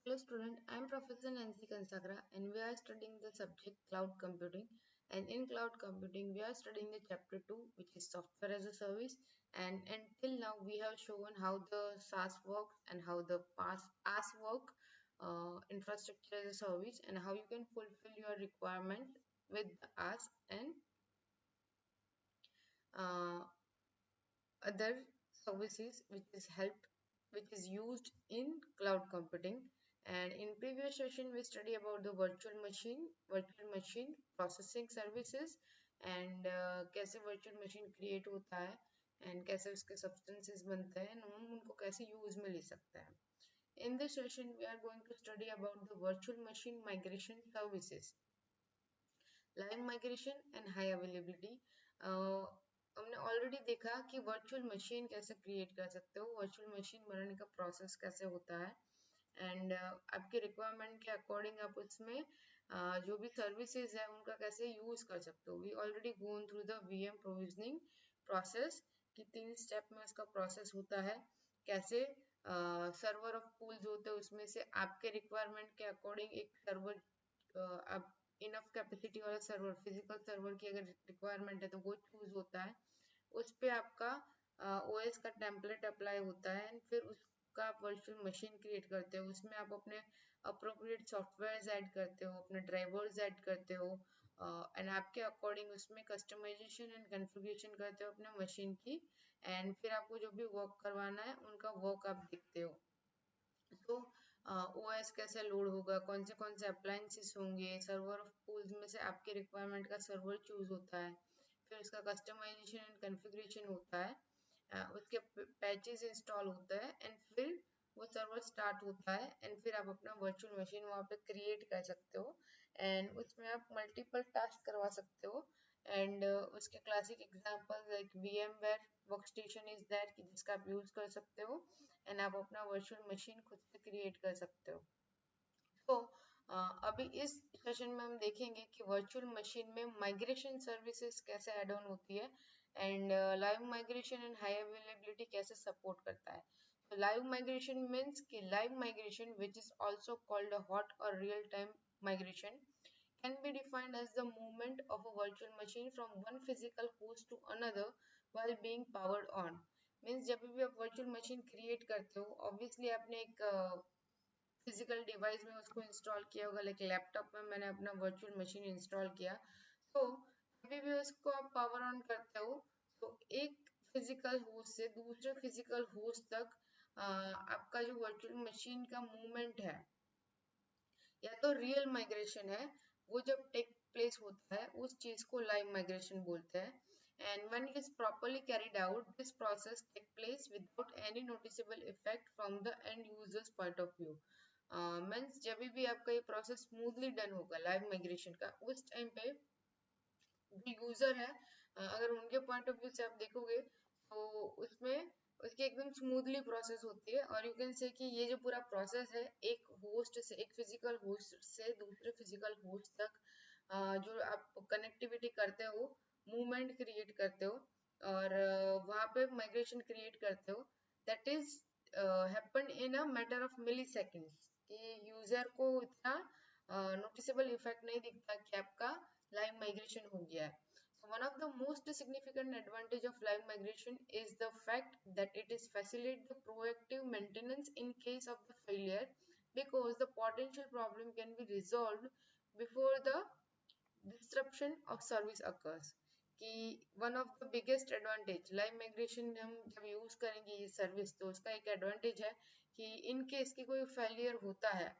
Hello student, I am Professor Nancy Kansagra and we are studying the subject cloud computing, and in cloud computing we are studying the chapter 2, which is software as a service. And until now we have shown how the SaaS works and how the PaaS work, infrastructure as a service, and how you can fulfill your requirements with the IaaS and uh, other services which is used in cloud computing. And in previous session we study about the virtual machine processing services, and कैसे virtual machine create होता है and कैसे उसके substances बनते हैं and हम उनको कैसे use में ले सकते हैं. In this session we are going to study about the virtual machine migration services, live migration and high availability. हमने ऑलरेडी देखा कि वर्चुअल मशीन कैसे क्रिएट कर सकते हो, वर्चुअल मशीन बनाने का प्रोसेस कैसे होता है, एंड आपके रिक्वायरमेंट के अकॉर्डिंग आप उसमें जो भी सर्विसेज है उनका कैसे यूज कर सकते हो. We already gone through the VM provisioning process कि 3 स्टेप में उसका प्रोसेस होता है. कैसे सर्वर ऑफ पूल्स होते हैं, उसमें से आपके रिक्वायरमेंट के अकॉर्डिंग एक सर्वर, आप इनफ कैपेसिटी वाला सर्वर, फिजिकल सर्वर की अगर रिक्वायरमेंट है तो वो चूज होता है. उस पे आपका ओएस का टेम्पलेट अप्लाई होता है एंड फिर उसका आप वर्चुअल मशीन क्रिएट करते हो. उसमें आप अपने अप्रोप्रिएट सॉफ्टवेयर ऐड करते हो, अपने ड्राइवर्स ऐड करते हो एंड आपके अकॉर्डिंग उसमें कस्टमाइजेशन एंड कॉन्फ़िगरेशन करते हो अपने मशीन की. एंड फिर आपको जो भी वर्क करवाना है उनका वर्क आप देखते हो. तो ओएस कैसे लोड होगा, कौन से अप्लायंसेस होंगे, सर्वर ऑफ पूल्स में से आपके रिक्वायरमेंट का सर्वर चूज होता है, फिर उसका कस्टमाइजेशन एंड कॉन्फ़िगरेशन होता है, उसके पैचेस इंस्टॉल होता है एंड फिर वो सर्वर स्टार्ट होता है एंड फिर आप अपना वर्चुअल मशीन वहाँ पे क्रिएट कर सकते हो एंड उसमें आप मल्टीपल टास्क करवा सकते हो. एंड उसके classic example like VMware workstation is that कि जिसका आप यूज कर सकते हो एंड आप अपना वर्चुअल मशीन खुद से क्रिएट कर सकते हो. तो अभी इस सेशन में हम देखेंगे कि वर्चुअल मशीन में माइग्रेशन सर्विसेज कैसे ऐड ऑन होती है and live migration and high availability कैसे सपोर्ट करता है. तो लाइव माइग्रेशन मीन्स कि live migration which is also called a hot और real time migration can be defined as the movement of a virtual machine from one physical host to another while being powered on. Means जब भी आप virtual machine create करते हो, obviously आपने एक physical device में उसको इंस्टॉल किया होगा. लाइक लैपटॉप में मैंने अपना वर्चुअल मशीन इंस्टॉल किया, तो कभी भी उसको आप पावर ऑन करते हो तो एक फिजिकल होस्ट से दूसरे फिजिकल होस्ट तक आपका जो वर्चुअल मशीन का मूवमेंट है या तो रियल माइग्रेशन है, वो जब टेक प्लेस होता है उस चीज को लाइव माइग्रेशन बोलते हैं. And when it is properly carried out this process take place without any noticeable effect from the end users point of view. Means जब भी आपका ये प्रोसेस स्मूथली डन होगा लाइव माइग्रेशन का, उस टाइम पे जो यूजर है, अगर उनके पॉइंट ऑफ व्यू से आप देखोगे तो उसमें उसकी एकदम स्मूथली प्रोसेस होती है. और यू कैन से कि ये जो पूरा प्रोसेस है एक होस्ट से, एक फिजिकल होस्ट से दूसरे फिजिकल होस्ट तक जो आप कनेक्टिविटी करते हो, मूवमेंट क्रिएट करते हो और वहां पे माइग्रेशन क्रिएट करते हो, that is happen in a matter of milliseconds कि यूजर को इतना नोटिसेबल इफेक्ट नहीं दिखता कि आपका live migration हो गया है. So one of the most significant advantage of live migration is the fact that it is facilitate the proactive maintenance in case of the failure, because the potential problem can be resolved before the disruption of service occurs. कि one of the biggest advantage live migration हम जब use करेंगे ये service, तो उसका एक advantage है कि इन केस की कोई फेलियर होता है,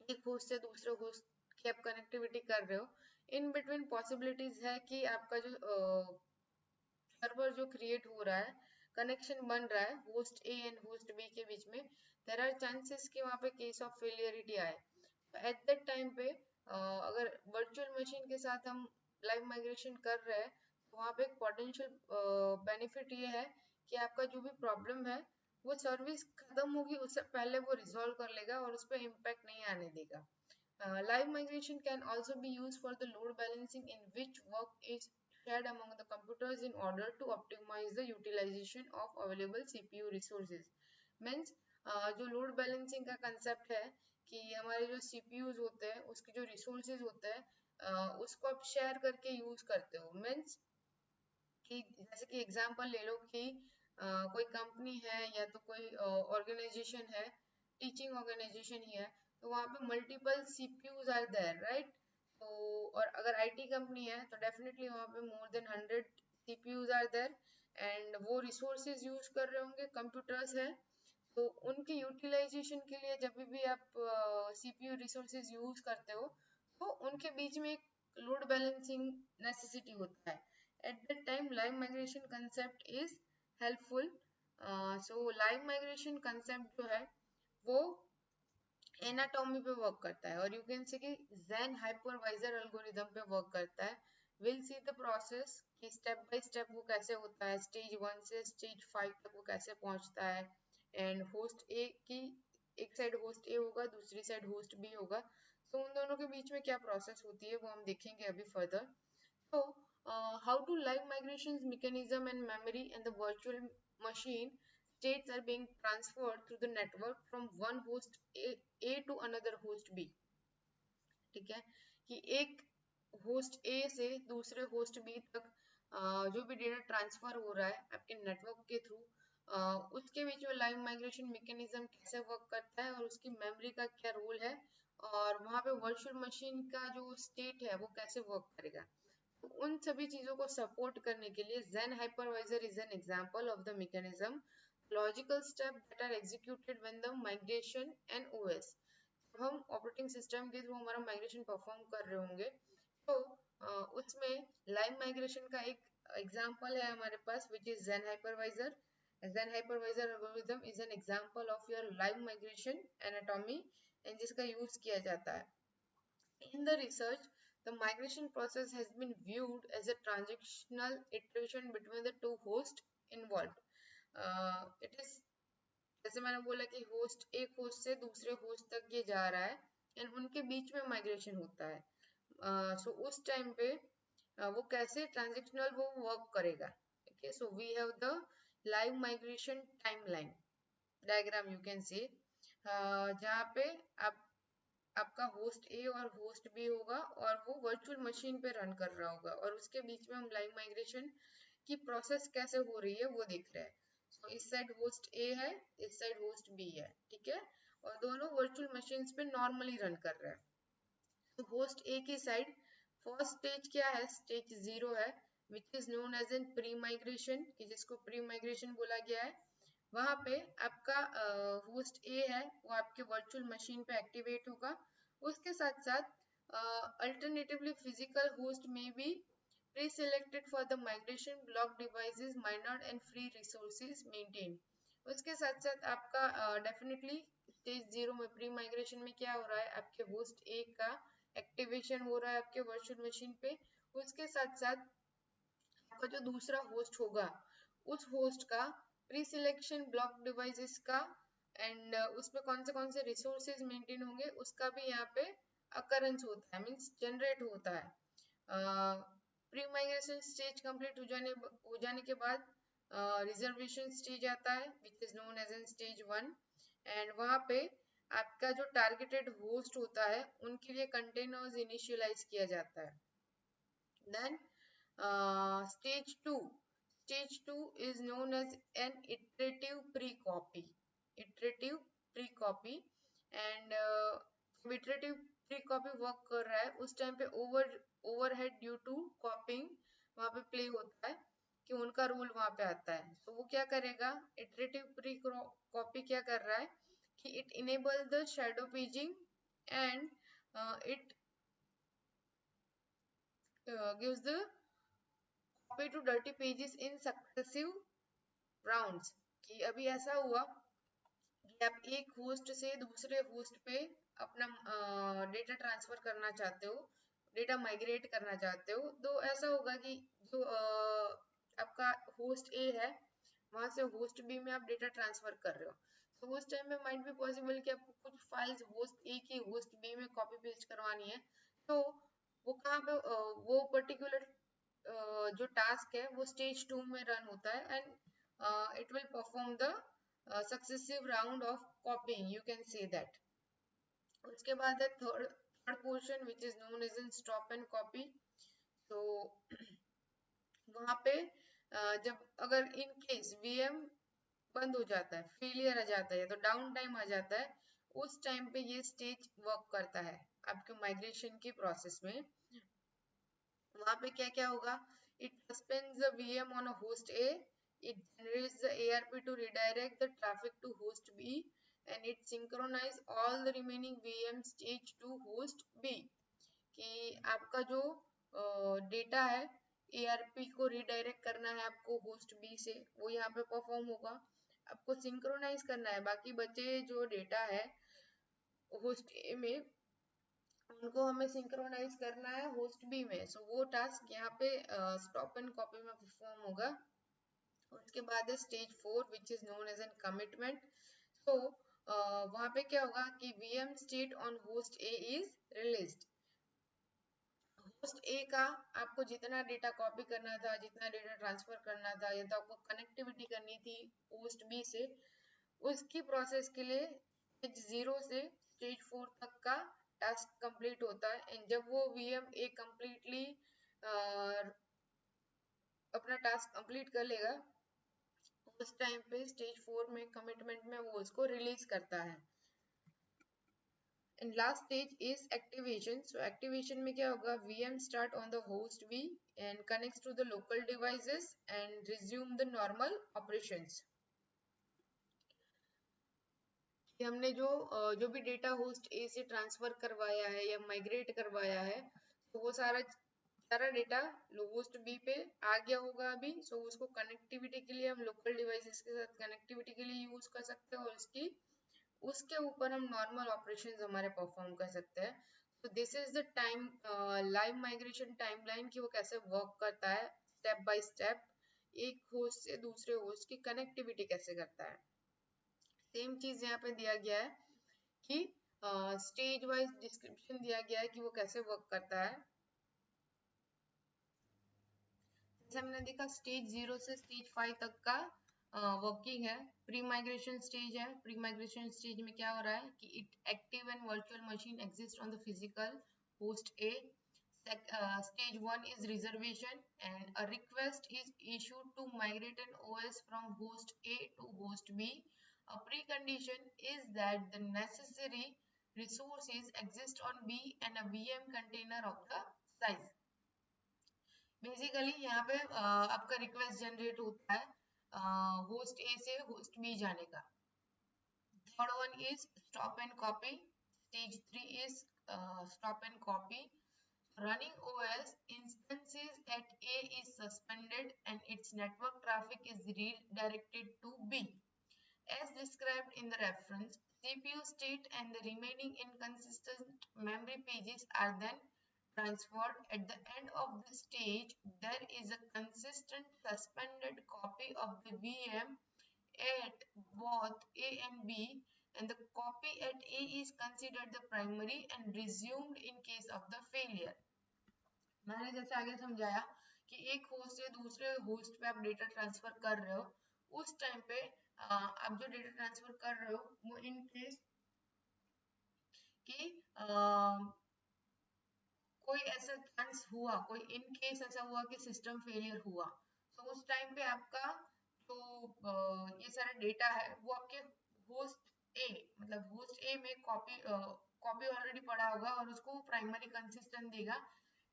एक होस्ट से दूसरे होस्ट की आप कनेक्टिविटी कर रहे हो, इन बिटवीन पॉसिबिलिटीज है कि आपका जो सर्वर जो क्रिएट हो रहा है, कनेक्शन बन रहा है host A and host B के बीच में, देयर आर चांसेस कि वहां पे केस ऑफ फेलियरिटी आए. एट दैट टाइम पे अगर वर्चुअल मशीन के साथ हम लाइव माइग्रेशन कर रहे हैं तो वहां पे एक पोटेंशियल बेनिफिट ये है कि आपका जो भी प्रॉब्लम है वो सर्विस खत्म होगी उससे पहले वो रिजॉल्व कर लेगा और उस पर इम्पैक्ट नहीं आने देगा. Live migration can also be used for the load balancing, in which work is shared among the computers in order to optimize the utilization of available CPU resources. Means जो load balancing का concept है कि हमारे जो CPUs होते हैं उसके जो रिसोर्सेज होते हैं उसको आप शेयर करके यूज करते हो। मीन्स कि जैसे कि एग्जांपल ले लो कि कोई कंपनी है या तो कोई ऑर्गेनाइजेशन है, टीचिंग ऑर्गेनाइजेशन ही है, तो वहाँ पे multiple CPUs are there, right. तो और अगर आईटी कंपनी है तो डेफिनेटली वहाँ पे more than 100 CPUs are there, and वो रिसोर्सेज यूज कर रहे होंगे, कंप्यूटर्स है। तो उनके यूटिलाइजेशन के लिए जब भी आप सीपीयू रिसोर्सेज यूज करते हो तो उनके बीच में एक लोड बैलेंसिंग नेसेसिटी होता है। At that time live migration concept is helpful. So live migration concept जो है वो एनाटॉमी पे वर्क करता है, और यू कैन से कि ज़ेन हाइपरवाइजर एल्गोरिदम पे वर्क करता है। विल सी द प्रोसेस कि स्टेप बाय स्टेप वो कैसे होता है, स्टेज 1 से स्टेज 5 तक वो कैसे पहुंचता है। एंड होस्ट ए की एक साइड होस्ट ए होगा, दूसरी साइड होस्ट बी होगा, तो उन दोनों के बीच में क्या प्रोसेस होती है वो हम देखेंगे अभी further. So, how do live migrations mechanism and memory and the virtual machine states are being transferred through the network from one host A to another host B? ठीक है, कि एक होस्ट ए से दूसरे होस्ट बी तक जो भी data transfer हो रहा है आपके नेटवर्क के थ्रू, उसके बीच में लाइव माइग्रेशन मैकेनिज्म कैसे वर्क करता है और उसकी मेमोरी का क्या रोल है, और वहाँ पे वर्चुअल मशीन का जो स्टेट है वो कैसे वर्क करेगा। तो उन सभी चीजों को सपोर्ट करने के लिए Zen hypervisor is an example of the mechanism, logical step that are executed when the migration and OS, जब हम ऑपरेटिंग सिस्टम के थ्रू हमारा माइग्रेशन परफॉर्म कर रहे होंगे तो उसमें लाइव माइग्रेशन का एक एग्जांपल है हमारे पास which is Zen hypervisor. Zen hypervisor algorithm is an example of your live migration anatomy and जिसका यूज किया जाता है। In the research, the migration process has been viewed as a transactional iteration between the two hosts involved. It is, जैसे मैंने बोला कि host एक host से दूसरे होस्ट तक ये जा रहा है एंड उनके बीच में माइग्रेशन होता है। सो उस टाइम पे वो कैसे ट्रांजेक्शनल वो वर्क करेगा। Okay, so we have the live migration timeline diagram you can see, जहाँ पे आप आपका होस्ट ए और होस्ट बी होगा और वो वर्चुअल मशीन पे रन कर रहा होगा, और उसके बीच में हम लाइव माइग्रेशन की प्रोसेस कैसे हो रही है वो देख रहे हैं। तो इस साइड होस्ट ए है, इस साइड होस्ट बी है, ठीक है, और दोनों वर्चुअल मशीन्स पे नॉर्मली रन कर रहे हैं। तो होस्ट ए की साइड फर्स्ट स्टेज क्या है, स्टेज 0 है, which is known as an pre migration, कि जिसको प्री माइग्रेशन बोला गया है। वहां पे आपका होस्ट ए है वो आपके वर्चुअल मशीन पे एक्टिवेट होगा। उसके साथ साथ अल्टरनेटिवली फिजिकल होस्ट में भी pre selected for the migration block devices minor and free resources maintained। उसके साथ साथ आपका डेफिनेटली स्टेज 0 में प्री माइग्रेशन में क्या हो रहा है, आपके होस्ट ए का एक्टिवेशन हो रहा है आपके वर्चुअल मशीन पे। उसके साथ साथ आपका जो दूसरा होस्ट होगा उस होस्ट का प्री सिलेक्शन ब्लॉक डिवाइसेस का एंड उसमें कौन से रिसोर्सेज मेंटेन होंगे उसका भी यहाँ पे अकरेंस होता है, मीन्स जनरेट होता है। प्री माइग्रेशन स्टेज कंप्लीट हो जाने के बाद रिजर्वेशन स्टेज आता है which is known as an stage 1, and वहाँ पे आपका जो टारगेटेड होस्ट होता है उनके लिए कंटेनर्स इनिशियलाइज किया जाता है। Then stage 2. Stage 2 is known as an iterative pre-copy. Iterative pre-copy, and जब iterative pre-copy work कर रहा है उस टाइम पे overhead due to copying वहाँ पे play होता है कि उनका रूल वहाँ पे आता है। तो वो क्या करेगा, iterative pre-copy क्या कर रहा है कि it enable the shadow paging and it gives the copy to dirty pages in successive rounds। कि अभी ऐसा हुआ कि आप एक होस्ट से दूसरे होस्ट पे अपना डेटा ट्रांसफर करना चाहते हो, डेटा माइग्रेट करना चाहते हो, तो ऐसा होगा कि जो आपका होस्ट ए है वहां से होस्ट बी में आप डेटा ट्रांसफर कर रहे हो। तो उस टाइम में माइट बी पॉसिबल कि आपको कुछ फाइल्स होस्ट ए की होस्ट बी में कॉपी पेस्ट करवानी है, तो वो कहाँ पे वो पर्टिकुलर जो टास्क है वो स्टेज 2 में रन होता है and it will perform the successive round of copying, you can say that। उसके बाद है third portion which is known as in stop and copy. तो वहां पे जब अगर इन केस वीएम बंद हो जाता है, फेलियर आ जाता है, तो डाउन टाइम आ जाता है, उस टाइम पे ये स्टेज वर्क करता है आपके माइग्रेशन की प्रोसेस में। वहां पे क्या क्या होगा, it suspends the VM on a host A, it generates the ARP to redirect the traffic to host B, and it synchronize all the remaining VM stage to host B. कि आपका जो data है ARP को redirect करना है आपको host B से, वो यहाँ पे परफॉर्म होगा। आपको सिंक्रोनाइज करना है बाकी बचे जो डेटा है होस्ट ए में, उनको हमें सिंक्रोनाइज करना है होस्ट बी में। सो वो टास्क यहाँ पे स्टॉप एंड कॉपी में परफॉर्म होगा। उसके बाद है stage 4 which is known as an commitment. So वहां पे क्या होगा कि VM state on host A is released. Host A का आपको जितना डेटा कॉपी करना था, जितना डेटा ट्रांसफर करना था, या तो आपको कनेक्टिविटी करनी थी होस्ट बी से, उसकी प्रोसेस के लिए स्टेज 0 से स्टेज 4 तक का टास्क कंप्लीट होता है। एंड जब वो वीएम ए कंप्लीटली अपना टास्क कंप्लीट कर लेगा, उस टाइम पे स्टेज 4 में कमिटमेंट में वो उसको रिलीज करता है। And last stage is activation. So activation में क्या होगा, VM start on the host V and connects to the local devices and resume the normal operations. कि हमने जो भी डेटा होस्ट ए से ट्रांसफर करवाया है या माइग्रेट करवाया है, तो वो सारा सारा डेटा होस्ट बी पे आ गया होगा अभी। सो उसको कनेक्टिविटी के लिए हम लोकल डिवाइसेस के साथ कनेक्टिविटी के लिए यूज कर सकते हैं, और उसके ऊपर हम नॉर्मल ऑपरेशंस हमारे परफॉर्म कर सकते हैं। तो this is the time live migration timeline कि वो कैसे वर्क करता है स्टेप बाय स्टेप, एक होस्ट से दूसरे होस्ट की कनेक्टिविटी कैसे करता है। सेम चीज यहाँ पे दिया गया है कि स्टेज वाइज डिस्क्रिप्शन दिया गया है कि वो कैसे वर्क करता है। जैसे हमने देखा स्टेज 0 से स्टेज 5 तक का वर्किंग है। प्री माइग्रेशन स्टेज है। प्री माइग्रेशन स्टेज में क्या हो रहा है कि it active and virtual machine exist on the physical host A. Stage 1 is reservation, and a request is issued to migrate an OS from host A to host B. A precondition is that the necessary resources exist on B and a VM container of the size. Basically यहाँ पे आपका request generate होता है host ए से host B जाने का। Third one is stop and copy. Stage 3 is stop and copy. Running OS instances at A is suspended and its network traffic is redirected to B. As described in the reference, CPU state and the remaining inconsistent memory pages are then transferred. At the end of the stage, there is a consistent suspended copy of the VM at both A and B, and the copy at A is considered the primary and resumed in case of the failure. मैंने जैसे आगे समझाया कि एक host से दूसरे host पे आप डेटा ट्रांसफर कर रहे हो, उस टाइम पे आप जो डेटा ट्रांसफर कर रहे हो वो इन केस कि कोई ऐसा चांस हुआ, कोई इन केस ऐसा हुआ कि सिस्टम फेलियर हुआ, तो उस टाइम पे आपका जो ये सारा डेटा है वो आपके होस्ट ए, मतलब होस्ट ए में कॉपी ऑलरेडी पड़ा होगा और उसको प्राइमरी कंसिस्टेंट देगा।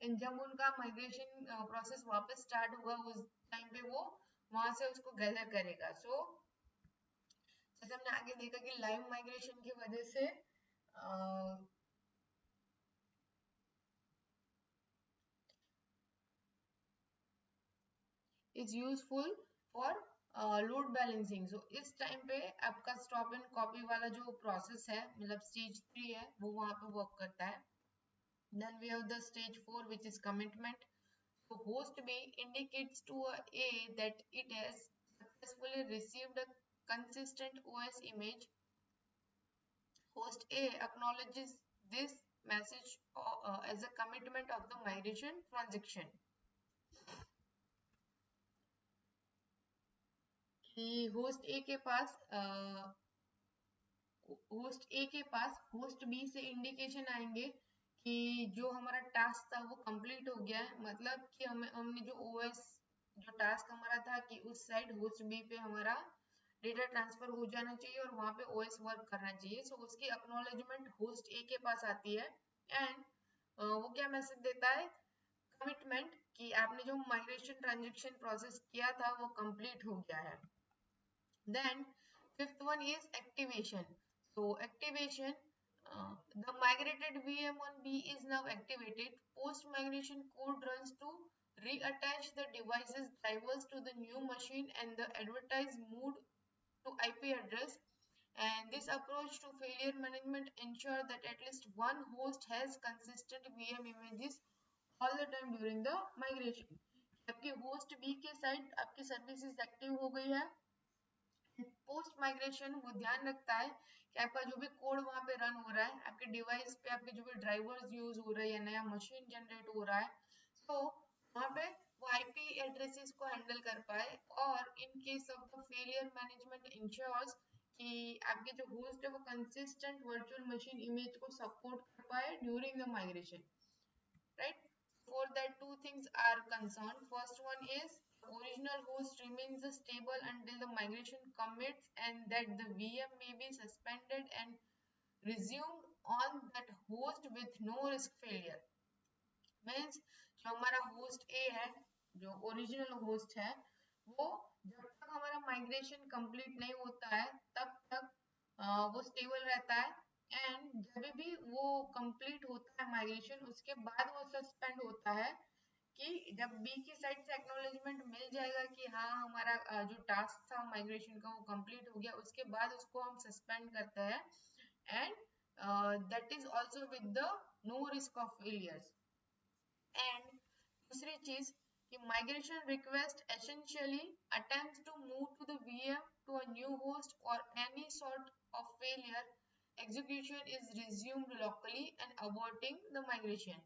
एंड जब उनका माइग्रेशन प्रोसेस वापस स्टार्ट होगा उस टाइम पे वो वहां से उसको गैदर करेगा। सो जैसे हमने आगे देखा कि लाइव माइग्रेशन की वजह से is useful for load balancing. So इस टाइम पे आपका स्टॉप एंड कॉपी वाला जो प्रोसेस है, मतलब स्टेज 3 है, वो वहां पे वर्क करता है। Then we have the stage 4 which is commitment. So host B indicates to A that it has successfully received a consistent OS image. Host A acknowledges this message as a commitment of the migration transaction. कि host A के पास host A के पास host B से indication आएंगे कि जो हमारा task था वो कंप्लीट हो गया है, मतलब कि हमने जो ओएस जो टास्क हमारा था कि उस साइड होस्ट बी पे हमारा डेटा ट्रांसफर हो जाना चाहिए और वहां पे ओएस वर्क करना चाहिए। सो उसकी एक्नॉलेजमेंट होस्ट ए के पास आती है एंड वो क्या मैसेज देता है, कमिटमेंट, कि आपने जो माइग्रेशन ट्रांजेक्शन प्रोसेस किया था वो कंप्लीट हो गया है। Then fifth one is activation. So activation, the migrated VM on B is now activated. Post migration code runs to reattach the device's drivers to the new machine and the advertised moved to IP address. And this approach to failure management ensure that at least one host has consistent VM images all the time during the migration. आपके host B के side आपकी services active हो गई है, post migration वो ध्यान रखता है कि आपका जो भी कोड वहां पे रन हो रहा है, आपके डिवाइस पे आपके जो भी ड्राइवर्स यूज हो रहे हैं या नया मशीन जनरेट हो रहा है, तो वहां पे वो आईपी एड्रेसेस को हैंडल कर पाए। और in case of the failure management ensures कि आपके जो होस्ट है वो कंसिस्टेंट वर्चुअल मशीन इमेज को सपोर्ट कर पाए during the migration, right? For that, two things are concerned. First one is original host remains stable until the migration commits and that the VM may be suspended and resumed on that host with no risk failure. Means जो हमारा host A है, जो original host है, वो जब तक हमारा migration complete नहीं होता है तब तक वो स्टेबल रहता है एंड जब भी वो कंप्लीट होता है माइग्रेशन उसके बाद वो सस्पेंड होता है कि जब बी की साइड से एक्नॉलेजमेंट मिल जाएगा कि हाँ हमारा जो टास्क था माइग्रेशन का वो कंप्लीट हो गया, उसके बाद उसको हम सस्पेंड करते हैं and that is also with the no risk of failures. And दूसरी चीज कि migration request essentially attempts to move to the VM to a new host और any sort of failure execution is resumed locally and aborting the migration।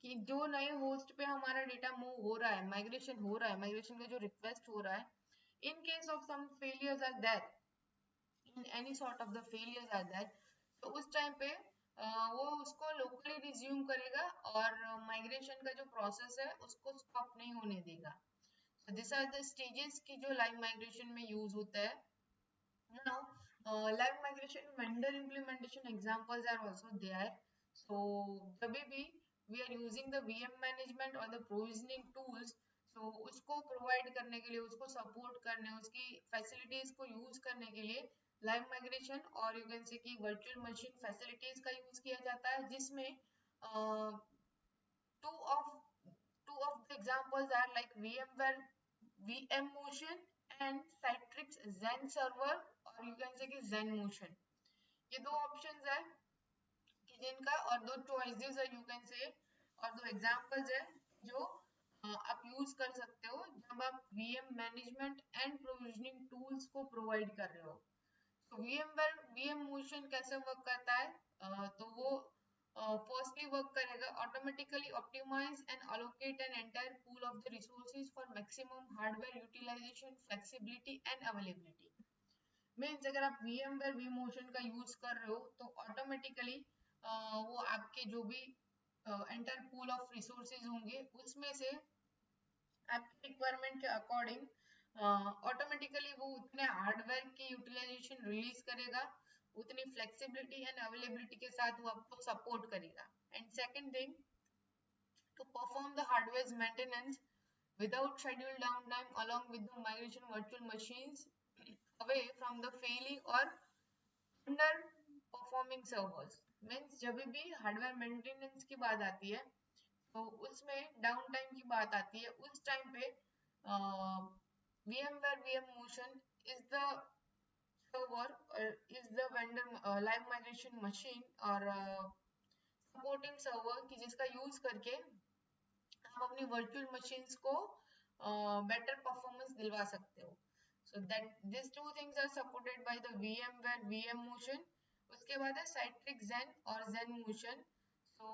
कि जो नए host पे हमारा data move हो रहा है, माइग्रेशन हो रहा है, माइग्रेशन का जो रिक्वेस्ट हो रहा है, in case of some failures are there, in any sort of the failures are there, तो उस टाइम पे वो उसको लोकली रिज्यूम करेगा और माइग्रेशन का जो प्रोसेस है उसको स्टॉप नहीं होने देगा। so these are the stages की जो लाइव माइग्रेशन में यूज होता है। now live migration vendor implementation examples are also there। so जब भी we are using the VM management or the provisioning tools, so उसको प्रोवाइड करने के लिए, उसको सपोर्ट करने, उसकी फैसिलिटीज को यूज करने के लिए लाइव माइग्रेशन और यू कैन से कि वर्चुअल मशीन फैसिलिटीज का यूज किया जाता है, जिसमें two of two of the examples are like VMware vMotion and Citrix Zen server और यू कैन से कि Zen Motion। ये दो ऑप्शंस है कि जिनका और दो चॉइसेस है यू कैन से और दो एग्जांपल्स है जो आप यूज कर सकते हो जब आप VM management and provisioning tools को प्रोवाइड कर रहे हो। तो VMware vMotion कैसे वर्क करता है, तो वो firstly work करेगा automatically optimize and allocate an entire pool of the resources for maximum hardware utilization, flexibility and availability। Means अगर आप VMware vMotion का यूज कर रहे हो तो ऑटोमेटिकली वो आपके जो भी एंटायर पूल ऑफ रिसोर्सेज होंगे उसमें से आपकी रिक्वायरमेंट के अकॉर्डिंग ऑटोमेटिकली वो उतने हार्डवेयर की यूटिलाइजेशन रिलीज करेगा, उतनी फ्लेक्सिबिलिटी एंड अवेलेबिलिटी के साथ वो आपको सपोर्ट करेगा। And second thing, to perform the hardware's maintenance without scheduled downtime along with the migration virtual machines away from the failing or under performing servers। Means जब भी hardware maintenance की बात आती है तो उसमें डाउन टाइम की बात आती है, उस टाइम पे VMware vMotion is the server or is the vendor live migration machine और सपोर्टिंग सर्वर की जिसका यूज करके आप अपनी वर्चुअल मशीन्स को बेटर परफॉर्मेंस दिलवा सकते हो। So that this two things are supported by the VMware vMotion। उसके बाद है Citrix Zen और Zen Motion। so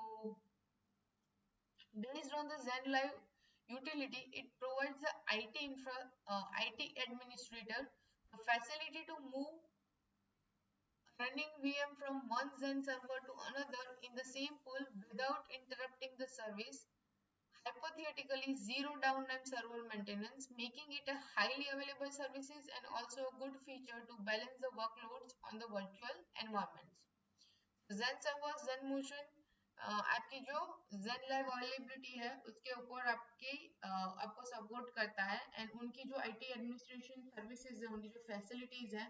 based on the Zen Live utility, it provides the IT administrator facility to move running VM from one Zen server to another in the same pool without interrupting the service. Hypothetically, zero downtime server maintenance, making it a highly available services and also a good feature to balance the workloads on the virtual environments. Zen server, Zen motion, आपकी जो Zen Live availability है उसके ऊपर आपको support करता है and उनकी जो IT एडमिनिस्ट्रेशन सर्विसेज है, उनकी जो फैसिलिटीज है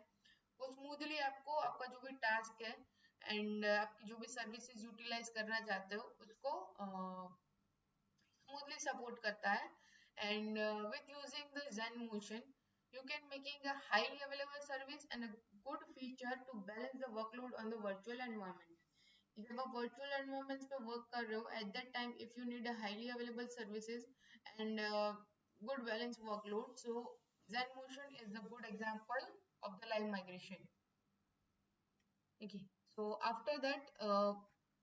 वो स्मूथली आपको आपका जो भी टास्क है एंड आपकी जो भी सर्विसेज यूटिलाइज करना चाहते हो उसको smoothly support करता है and with using the Zen motion you can making a highly available service and a good feature to balance the workload on the virtual environment. जब आप virtual environments पे work कर रहे हो at that time if you need a highly available services and good balance workload, so Zen motion is a good example of the live migration. Okay, so after that,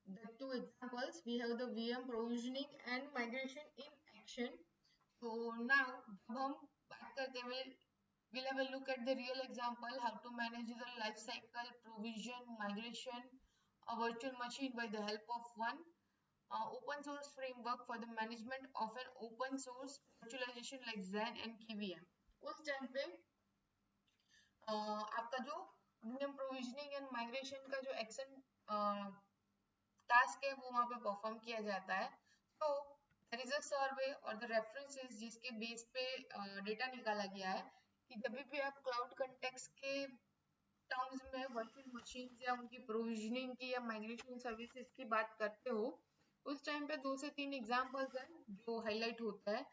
the two examples, we have the VM provisioning and migration in action. So now, जब हम बात करते हैं, we'll have a look at the real example, how to manage the life cycle, provision, migration, a virtual machine by the help of one open source framework for the management of an open source virtualization like Zen and KVM. उस time पे आपका जो VM provisioning and migration का जो action task है वो वहां पे परफॉर्म किया जाता है. तो देयर इज अ सर्वे और द रेफरेंसेस जिसके बेस पे डेटा निकाला गया है कि जब भी आप क्लाउड कॉन्टेक्स्ट के टर्म्स में वर्चुअल मशीन्स या उनकी प्रोविजनिंग की या माइग्रेशन सर्विसेज की बात करते हो उस टाइम पे 2 से 3 एग्जांपल्स हैं जो हाईलाइट होता है.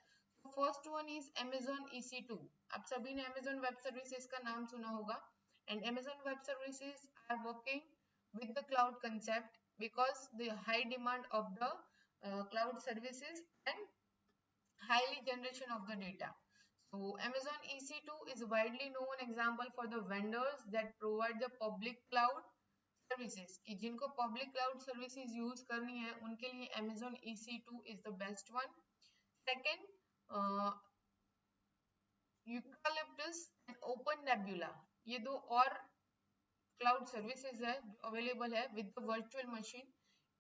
First one is Amazon EC2. आप सभी ने Amazon वेब सर्विसेज का नाम सुना होगा and Amazon Web Services are working with the cloud concept because the high demand of the cloud services and highly generation of the data. So Amazon EC2 is a widely known example for the vendors that provide the public cloud services कि जिनको public cloud services use करनी है उनके लिए Amazon EC2 is the best one. Second, Eucalyptus and Open Nebula, ये दो और cloud services है जो अवेलेबल है विद द वर्चुअल मशीन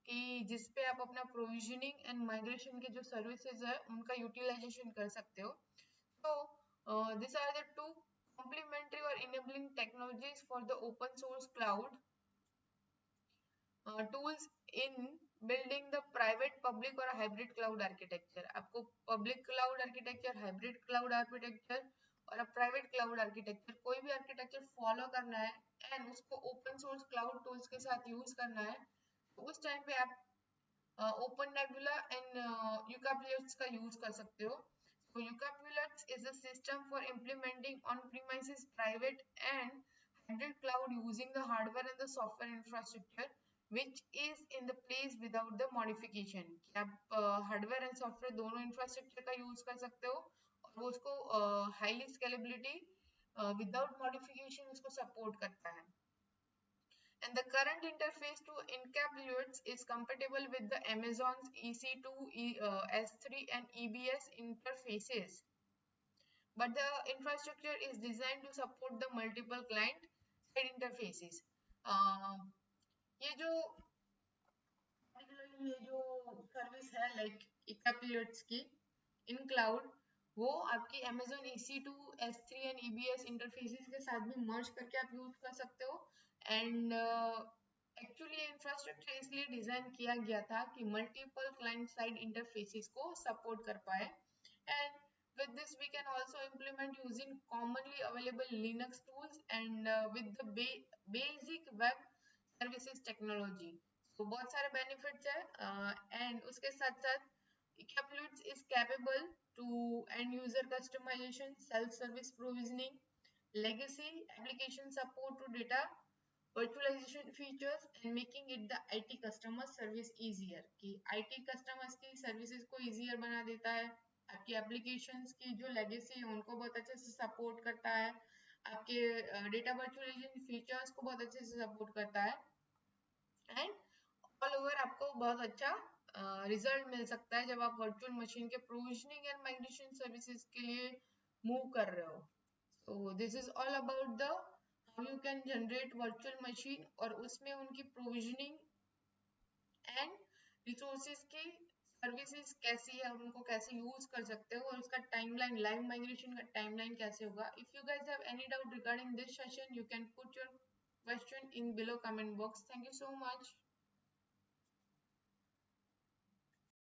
कि जिस पे आप अपना प्रोविजनिंग एंड माइग्रेशन के जो सर्विसेज है उनका यूटिलाइजेशन कर सकते हो. तो this are the two complementary और enabling technologies for the open source cloud tools in building the private public और hybrid cloud architecture. आपको public cloud architecture, hybrid cloud architecture और प्राइवेट क्लाउड आर्किटेक्चर कोई भी आर्किटेक्चर फॉलो करना है and उसको open source cloud tools के साथ यूज करना है तो उस टाइम पे आप ओपन नेबुला एंड यूकाप्लेट्स का यूज कर सकते हो. So Eucalyptus is a system for implementing on-premises private and hybrid cloud using the hardware and the software infrastructure which is in the place without the modification. कि आप hardware and software दोनों infrastructure का use कर सकते हो और वो उसको हाईली स्केलेबिलिटी विदाउट मॉडिफिकेशन उसको सपोर्ट करता है. And the current interface to encapsulates is compatible with the Amazon's EC2, S3 and EBS interfaces. But the infrastructure is designed to support the multiple client side interfaces. ये जो particularly ये जो service है like encapsulates की इन cloud वो आपकी Amazon EC2, S3 and EBS interfaces के साथ भी मर्ज करके आप यूज कर सकते हो. एंड एक्चुअली इंफ्रास्ट्रक्चर इसलिए डिजाइन किया गया था कि मल्टीपल क्लाइंट साइड इंटरफेसेस को सपोर्ट कर पाए. And with this we can also implement using commonly available Linux tools and with the basic web services technology. So बहुत सारे benefits है and उसके साथ साथ Encapsulates is capable to end user customization, self-service provisioning, legacy application support to data virtualization features and making it the IT customer service easier. कि IT customers की services को easier बना देता है, आपकी applications की जो legacy है उनको बहुत अच्छे से support करता है, आपके data virtualization features को बहुत अच्छे से support करता है एंड ऑल ओवर आपको बहुत अच्छा रिजल्ट मिल सकता है जब आप वर्चुअल मशीन के प्रोविजनिंग एंड माइग्रेशन सर्विसेज के लिए मूव कर रहे हो. तो this is all about the how you can generate virtual machine और उसमें उनकी प्रोविजनिंग एंड रिसोर्सेज की सर्विसेज कैसी है और उनको कैसे यूज कर सकते हो और उसका टाइमलाइन लाइव माइग्रेशन का टाइमलाइन कैसे होगा. If you guys have any doubt regarding this session, you can put your question in below comment box. Thank you so much.